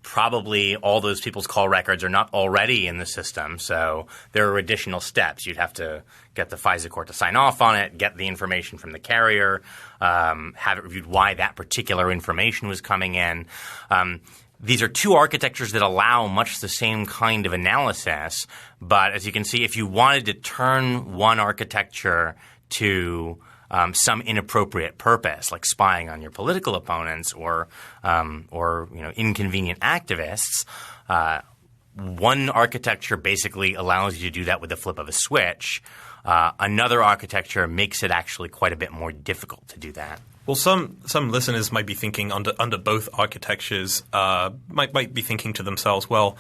probably all those people's call records are not already in the system, so there are additional steps. You'd have to get the FISA court to sign off on it, get the information from the carrier, have it reviewed why that particular information was coming in. These are two architectures that allow much the same kind of analysis, but as you can see, if you wanted to turn one architecture to some inappropriate purpose, like spying on your political opponents or inconvenient activists, one architecture basically allows you to do that with the flip of a switch. Another architecture makes it actually quite a bit more difficult to do that. Well, some listeners might be thinking under both architectures, might be thinking to themselves, well,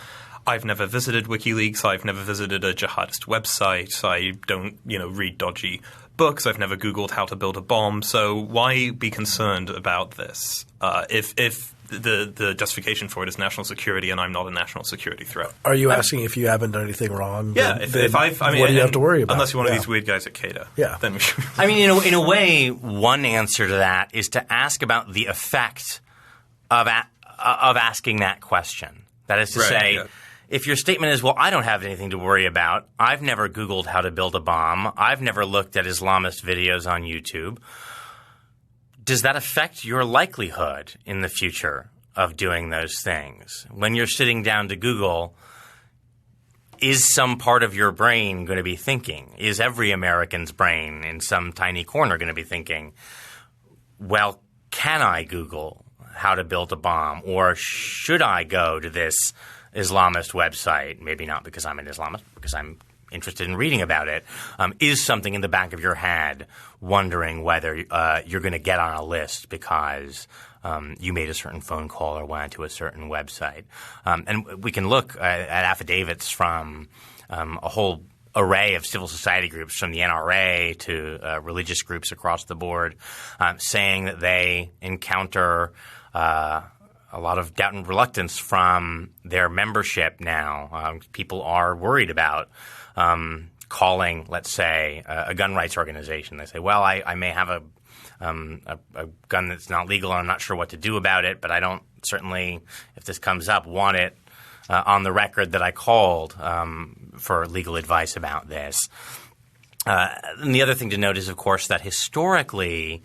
I've never visited WikiLeaks. I've never visited a jihadist website. I don't, read dodgy books. I've never Googled how to build a bomb. So why be concerned about this if the justification for it is national security and I'm not a national security threat? Are you asking if you haven't done anything wrong? Yeah. What do you have to worry about? Unless you're one of these weird guys at Cato. Yeah. Then we should. I mean, in a way, one answer to that is to ask about the effect of of asking that question. That is to say, if your statement is, well, I don't have anything to worry about. I've never Googled how to build a bomb. I've never looked at Islamist videos on YouTube. Does that affect your likelihood in the future of doing those things? When you're sitting down to Google, is some part of your brain going to be thinking? Is every American's brain in some tiny corner going to be thinking, well, can I Google how to build a bomb? Or should I go to this Islamist website? Maybe not because I'm an Islamist, because I'm interested in reading about it. Is something in the back of your head wondering whether you're going to get on a list because you made a certain phone call or went to a certain website? And we can look at affidavits from a whole array of civil society groups, from the NRA to religious groups across the board, saying that they encounter a lot of doubt and reluctance from their membership now. People are worried about calling, let's say, a gun rights organization. They say, well, I may have a gun that's not legal and I'm not sure what to do about it, but I don't certainly, if this comes up, want it on the record that I called for legal advice about this. And the other thing to note is, of course, that historically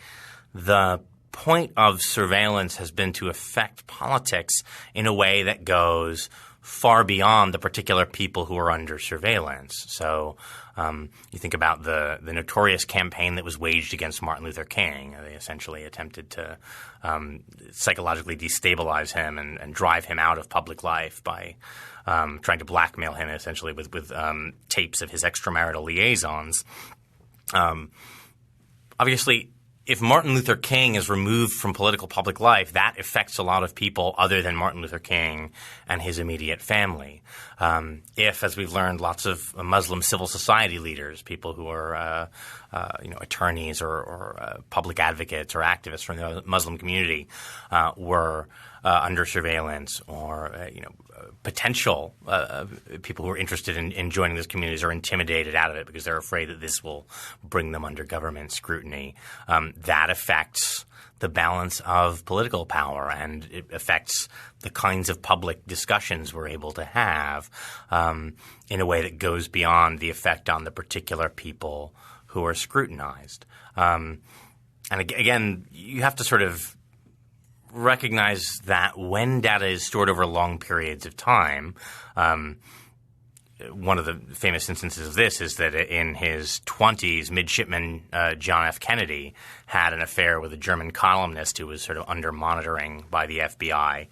the point of surveillance has been to affect politics in a way that goes far beyond the particular people who are under surveillance. So you think about the notorious campaign that was waged against Martin Luther King. They essentially attempted to psychologically destabilize him and drive him out of public life by trying to blackmail him essentially with tapes of his extramarital liaisons. Obviously, if Martin Luther King is removed from political public life, that affects a lot of people other than Martin Luther King and his immediate family. If, as we've learned, lots of Muslim civil society leaders, people who are attorneys or public advocates or activists from the Muslim community were under surveillance, or potential people who are interested in joining these communities are intimidated out of it because they're afraid that this will bring them under government scrutiny. That affects the balance of political power, and it affects the kinds of public discussions we're able to have in a way that goes beyond the effect on the particular people who are scrutinized. And again, you have to sort of recognize that when data is stored over long periods of time, one of the famous instances of this is that in his 20s, Midshipman John F. Kennedy had an affair with a German columnist who was sort of under monitoring by the FBI.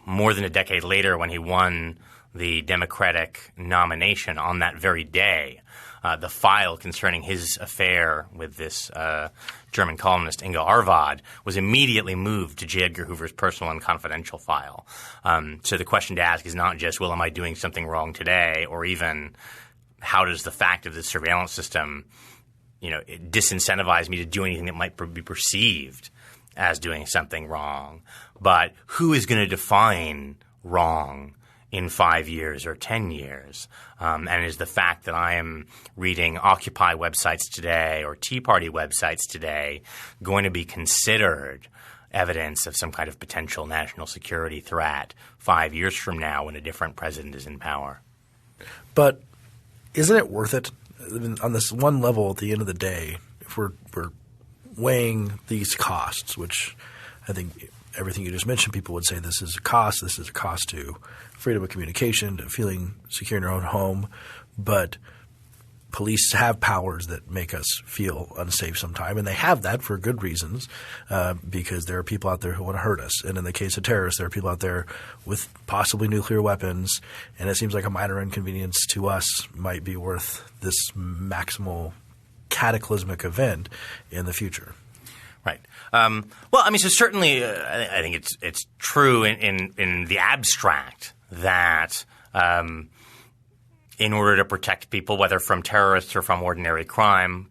More than a decade later, when he won the Democratic nomination on that very day, the file concerning his affair with this German columnist Inga Arvad was immediately moved to J. Edgar Hoover's personal and confidential file. So the question to ask is not just, well, am I doing something wrong today, or even how does the fact of the surveillance system disincentivize me to do anything that might be perceived as doing something wrong, but who is going to define wrong in 5 years or 10 years? And is the fact that I am reading Occupy websites today or Tea Party websites today going to be considered evidence of some kind of potential national security threat 5 years from now when a different president is in power? But isn't it worth it? On this one level, at the end of the day, if we're weighing these costs, which I think everything you just mentioned, people would say this is a cost. This is a cost to freedom of communication, to feeling secure in your own home. But police have powers that make us feel unsafe sometimes, and they have that for good reasons, because there are people out there who want to hurt us. And in the case of terrorists, there are people out there with possibly nuclear weapons, and it seems like a minor inconvenience to us might be worth this maximal cataclysmic event in the future. Right. Well, I mean, so certainly I think it's true in the abstract that in order to protect people, whether from terrorists or from ordinary crime,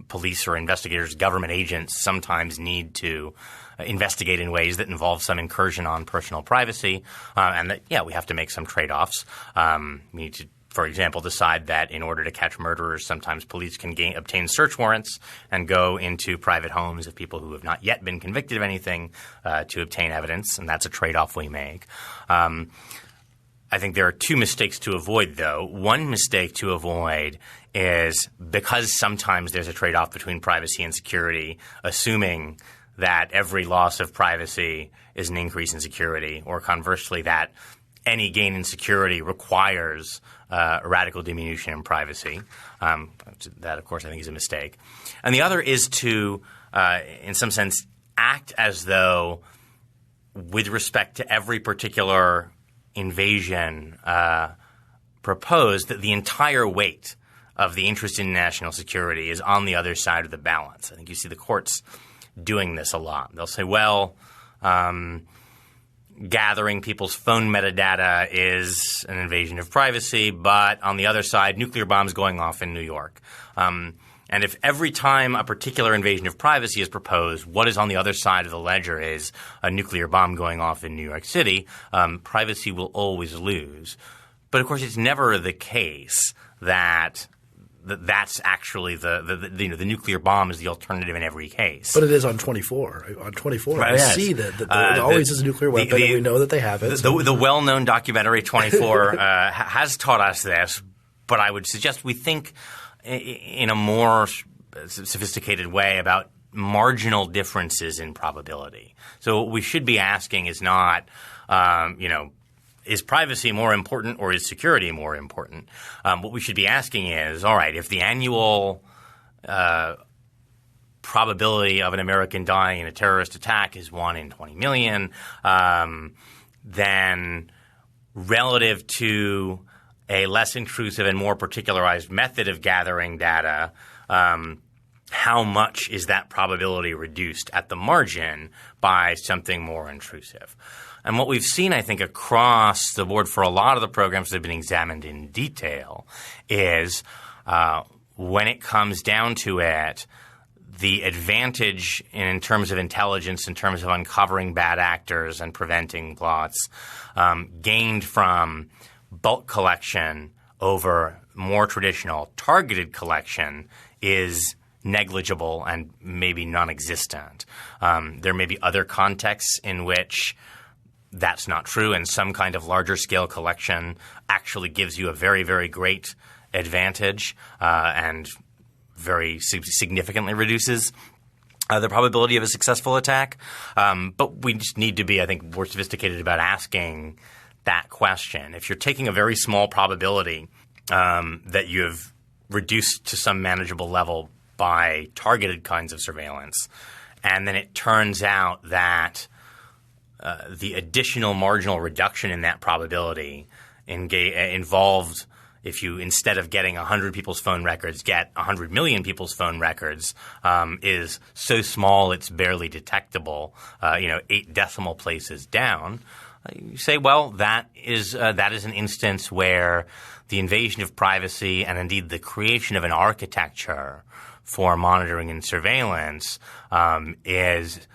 police or investigators, government agents sometimes need to investigate in ways that involve some incursion on personal privacy, and that, we have to make some trade-offs. We need to for example, decide that in order to catch murderers, sometimes police can obtain search warrants and go into private homes of people who have not yet been convicted of anything to obtain evidence, and that's a trade-off we make. I think there are two mistakes to avoid, though. One mistake to avoid is because sometimes there's a trade-off between privacy and security, assuming that every loss of privacy is an increase in security, or conversely that any gain in security requires a radical diminution in privacy. That, of course, I think is a mistake. And the other is to, in some sense, act as though with respect to every particular invasion proposed that the entire weight of the interest in national security is on the other side of the balance. I think you see the courts doing this a lot. They'll say, well, gathering people's phone metadata is an invasion of privacy, but on the other side, nuclear bombs going off in New York. And if every time a particular invasion of privacy is proposed, what is on the other side of the ledger is a nuclear bomb going off in New York City, privacy will always lose. But of course, it's never the case that that's actually the nuclear bomb is the alternative in every case. But it is on 24. On 24, right, I see that there always is a nuclear weapon, and we know that they have it. The well-known documentary 24 has taught us this, but I would suggest we think in a more sophisticated way about marginal differences in probability. So what we should be asking is not, is privacy more important or is security more important? What we should be asking is, all right, if the annual probability of an American dying in a terrorist attack is 1 in 20 million, then relative to a less intrusive and more particularized method of gathering data, how much is that probability reduced at the margin by something more intrusive? And what we've seen, I think, across the board for a lot of the programs that have been examined in detail is when it comes down to it, the advantage in terms of intelligence, in terms of uncovering bad actors and preventing plots, gained from bulk collection over more traditional targeted collection is negligible and maybe non-existent. There may be other contexts in which that's not true, and some kind of larger scale collection actually gives you a very, very great advantage and very significantly reduces the probability of a successful attack. But we just need to be, I think, more sophisticated about asking that question. If you're taking a very small probability that you have reduced to some manageable level by targeted kinds of surveillance, and then it turns out that the additional marginal reduction in that probability involved, if you instead of getting 100 people's phone records, get 100 million people's phone records, is so small it's barely detectable, 8 decimal places down. You say, well, that is an instance where the invasion of privacy and indeed the creation of an architecture for monitoring and surveillance is –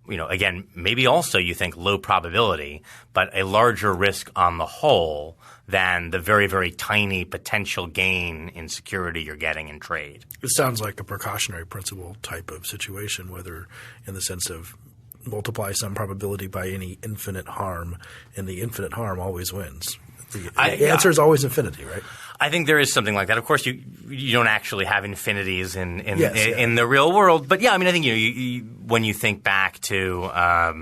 again, maybe also you think low probability, but a larger risk on the whole than the very, very tiny potential gain in security you're getting in trade. It sounds like a precautionary principle type of situation, whether in the sense of multiply some probability by any infinite harm, and the infinite harm always wins. The answer is always infinity, right? I think there is something like that. Of course, you don't actually have infinities in the real world, but yeah, I mean, I think you when you think back to I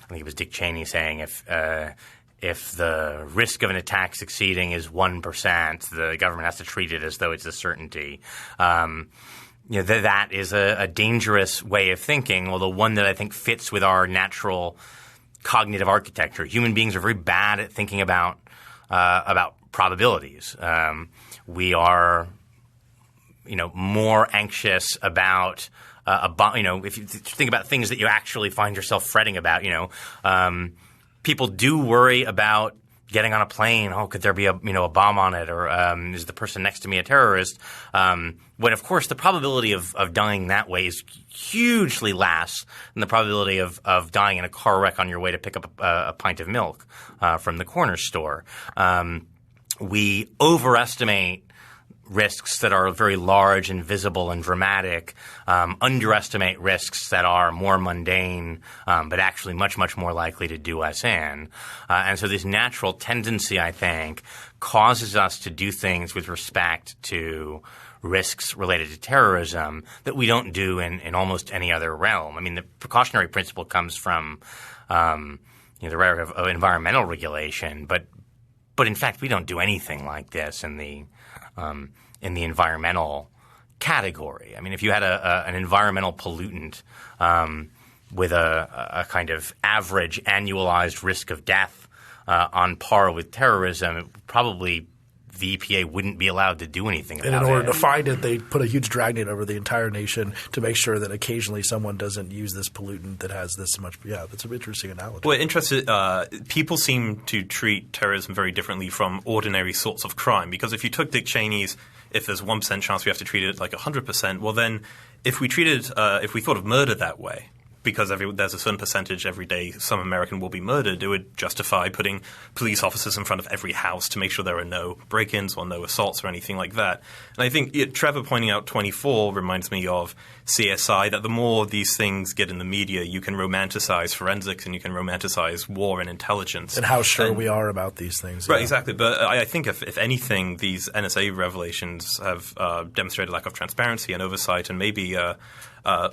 think it was Dick Cheney saying if the risk of an attack succeeding is 1%, the government has to treat it as though it's a certainty. That is a dangerous way of thinking, although one that I think fits with our natural cognitive architecture. Human beings are very bad at thinking about probabilities. We are, more anxious about if you think about things that you actually find yourself fretting about. People do worry about getting on a plane. Oh, could there be a bomb on it, or is the person next to me a terrorist? When of course the probability of dying that way is hugely less than the probability of dying in a car wreck on your way to pick up a pint of milk from the corner store. we overestimate risks that are very large and visible and dramatic, underestimate risks that are more mundane, but actually much, much more likely to do us in. And so this natural tendency, I think, causes us to do things with respect to risks related to terrorism that we don't do in almost any other realm. I mean, the precautionary principle comes from the rhetoric of environmental regulation, but in fact, we don't do anything like this in the environmental category. I mean, if you had an environmental pollutant with a kind of average annualized risk of death on par with terrorism, probably the EPA wouldn't be allowed to do anything about it. And in order to find it, they put a huge dragnet over the entire nation to make sure that occasionally someone doesn't use this pollutant that has this much. Yeah, that's an interesting analogy. Well, people seem to treat terrorism very differently from ordinary sorts of crime, because if you took Dick Cheney's, if there's 1% chance we have to treat it like 100%, well then if we thought of murder that way, because there's a certain percentage every day some American will be murdered, it would justify putting police officers in front of every house to make sure there are no break-ins or no assaults or anything like that. And I think Trevor pointing out 24 reminds me of CSI, that the more these things get in the media, you can romanticize forensics and you can romanticize war and intelligence. And how sure we are about these things. Right, exactly. But I think if anything, these NSA revelations have demonstrated lack of transparency and oversight and maybe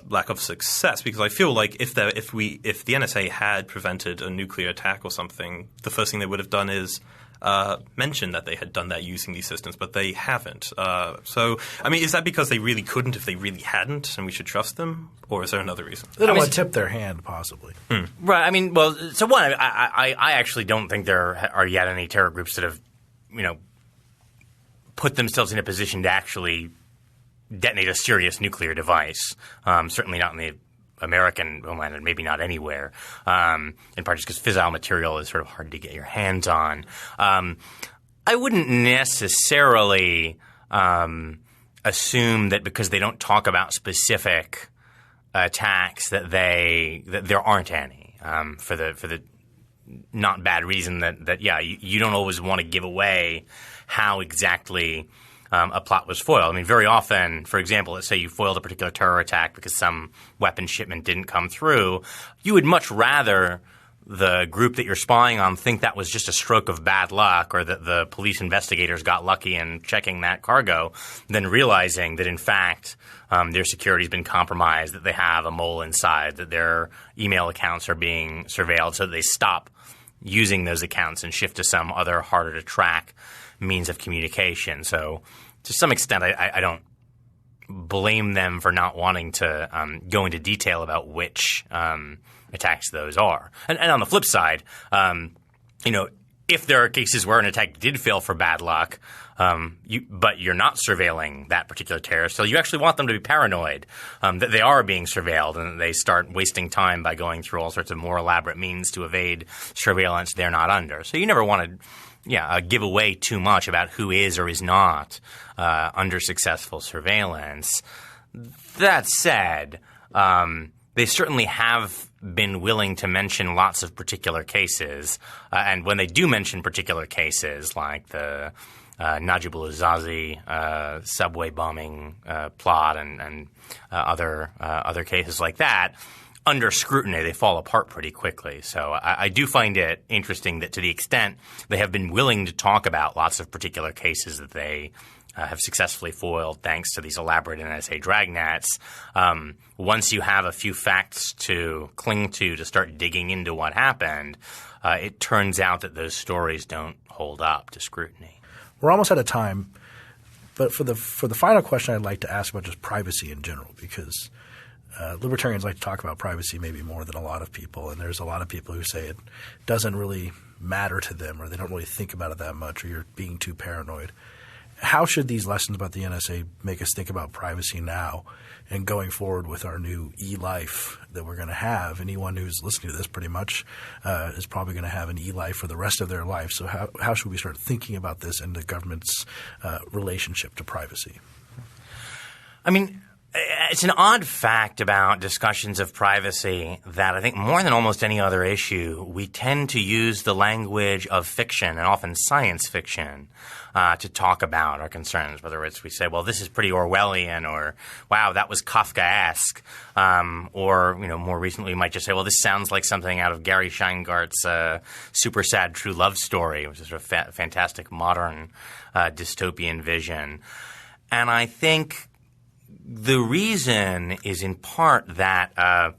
lack of success, because I feel like if the NSA had prevented a nuclear attack or something, the first thing they would have done is mention that they had done that using these systems, but they haven't. So, I mean, is that because they really couldn't if they really hadn't and we should trust them? Or is there another reason? They don't want to tip their hand, possibly. Right. I mean, well, so one, I actually don't think there are yet any terror groups that have, put themselves in a position to actually detonate a serious nuclear device. Certainly not in the American homeland, and maybe not anywhere, in part just because fissile material is sort of hard to get your hands on. I wouldn't necessarily assume that because they don't talk about specific attacks that there aren't any, for the not bad reason that you don't always want to give away how exactly a plot was foiled. I mean, very often, for example, let's say you foiled a particular terror attack because some weapon shipment didn't come through. You would much rather the group that you're spying on think that was just a stroke of bad luck, or that the police investigators got lucky in checking that cargo, than realizing that, in fact, their security's been compromised, that they have a mole inside, that their email accounts are being surveilled, so that they stop using those accounts and shift to some other harder to track means of communication. So to some extent, I don't blame them for not wanting to go into detail about which attacks those are. And on the flip side, if there are cases where an attack did fail for bad luck, but you're not surveilling that particular terrorist, so you actually want them to be paranoid that they are being surveilled, and they start wasting time by going through all sorts of more elaborate means to evade surveillance they're not under. So you never want to give away too much about who is or is not under successful surveillance. That said, they certainly have been willing to mention lots of particular cases. And when they do mention particular cases, like the Najibullah Zazi subway bombing plot and other cases like that, under scrutiny, they fall apart pretty quickly. So I do find it interesting that to the extent they have been willing to talk about lots of particular cases that they have successfully foiled thanks to these elaborate NSA dragnets, once you have a few facts to cling to start digging into what happened, it turns out that those stories don't hold up to scrutiny. We're almost out of time, but for the final question, I'd like to ask about just privacy in general, because libertarians like to talk about privacy maybe more than a lot of people, and there's a lot of people who say it doesn't really matter to them, or they don't really think about it that much, or you're being too paranoid. How should these lessons about the NSA make us think about privacy now and going forward with our new e-life that we're going to have? Anyone who's listening to this pretty much is probably going to have an e-life for the rest of their life. So how should we start thinking about this in the government's relationship to privacy? I mean, It's an odd fact about discussions of privacy that I think more than almost any other issue, we tend to use the language of fiction and often science fiction to talk about our concerns, whether it's we say, well, this is pretty Orwellian, or wow, that was Kafkaesque, or more recently we might just say, well, this sounds like something out of Gary Sheingart's Super Sad True Love Story, which is a fantastic modern dystopian vision. And I think the reason is in part that,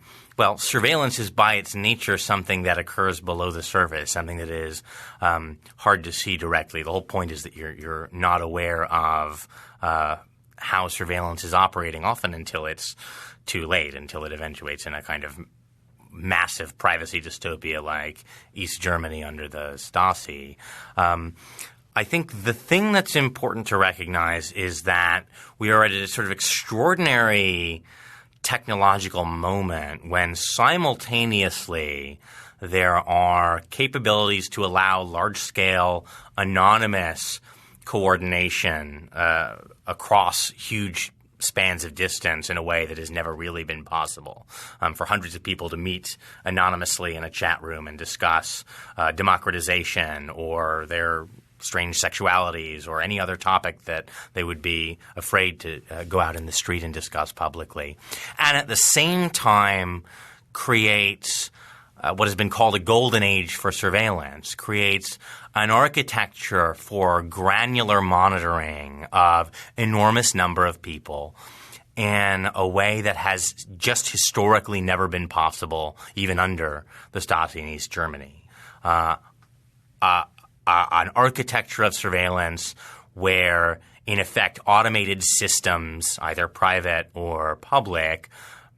surveillance is by its nature something that occurs below the surface, something that is hard to see directly. The whole point is that you're not aware of how surveillance is operating, often until it's too late, until it eventuates in a kind of massive privacy dystopia like East Germany under the Stasi. I think the thing that's important to recognize is that we are at a sort of extraordinary technological moment when simultaneously there are capabilities to allow large-scale anonymous coordination across huge spans of distance in a way that has never really been possible. For hundreds of people to meet anonymously in a chat room and discuss democratization or their strange sexualities or any other topic that they would be afraid to go out in the street and discuss publicly. And at the same time creates what has been called a golden age for surveillance, creates an architecture for granular monitoring of enormous number of people in a way that has just historically never been possible even under the Stasi in East Germany. An architecture of surveillance where, in effect, automated systems, either private or public,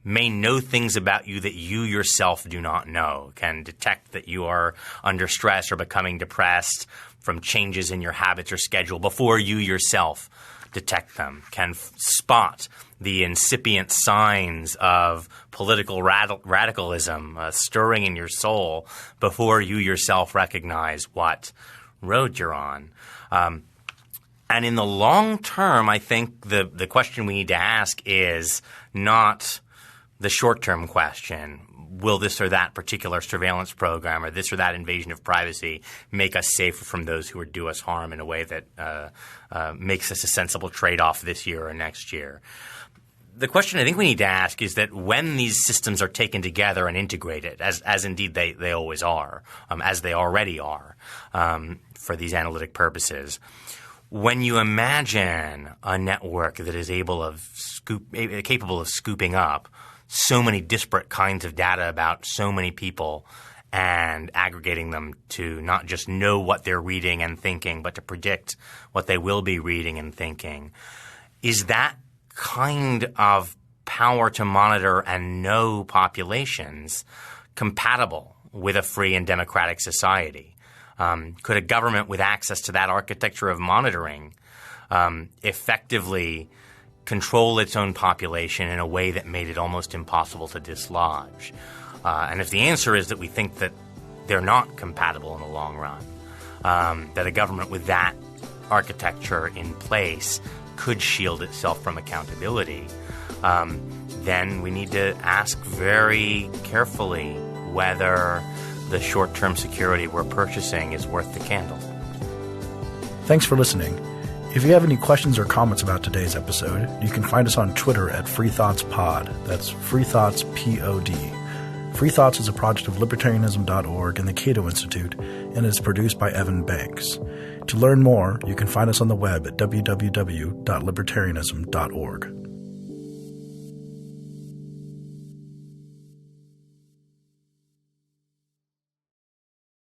may know things about you that you yourself do not know, can detect that you are under stress or becoming depressed from changes in your habits or schedule before you yourself detect them, can spot the incipient signs of political radicalism stirring in your soul before you yourself recognize what road you're on. And in the long term, I think the question we need to ask is not the short-term question, will this or that particular surveillance program or this or that invasion of privacy make us safer from those who would do us harm in a way that makes us a sensible trade-off this year or next year. The question I think we need to ask is that when these systems are taken together and integrated, as indeed they always are, as they already are for these analytic purposes, when you imagine a network that is capable of scooping up so many disparate kinds of data about so many people and aggregating them to not just know what they're reading and thinking, but to predict what they will be reading and thinking, is that kind of power to monitor and know populations compatible with a free and democratic society? Could a government with access to that architecture of monitoring effectively control its own population in a way that made it almost impossible to dislodge? And if the answer is that we think that they're not compatible in the long run, that a government with that architecture in place could shield itself from accountability, then we need to ask very carefully whether the short-term security we're purchasing is worth the candle. Thanks for listening. If you have any questions or comments about today's episode, you can find us on Twitter at FreeThoughtsPod. That's FreeThoughtsPod. Free Thoughts is a project of libertarianism.org and the Cato Institute, and is produced by Evan Banks. To learn more, you can find us on the web at www.libertarianism.org.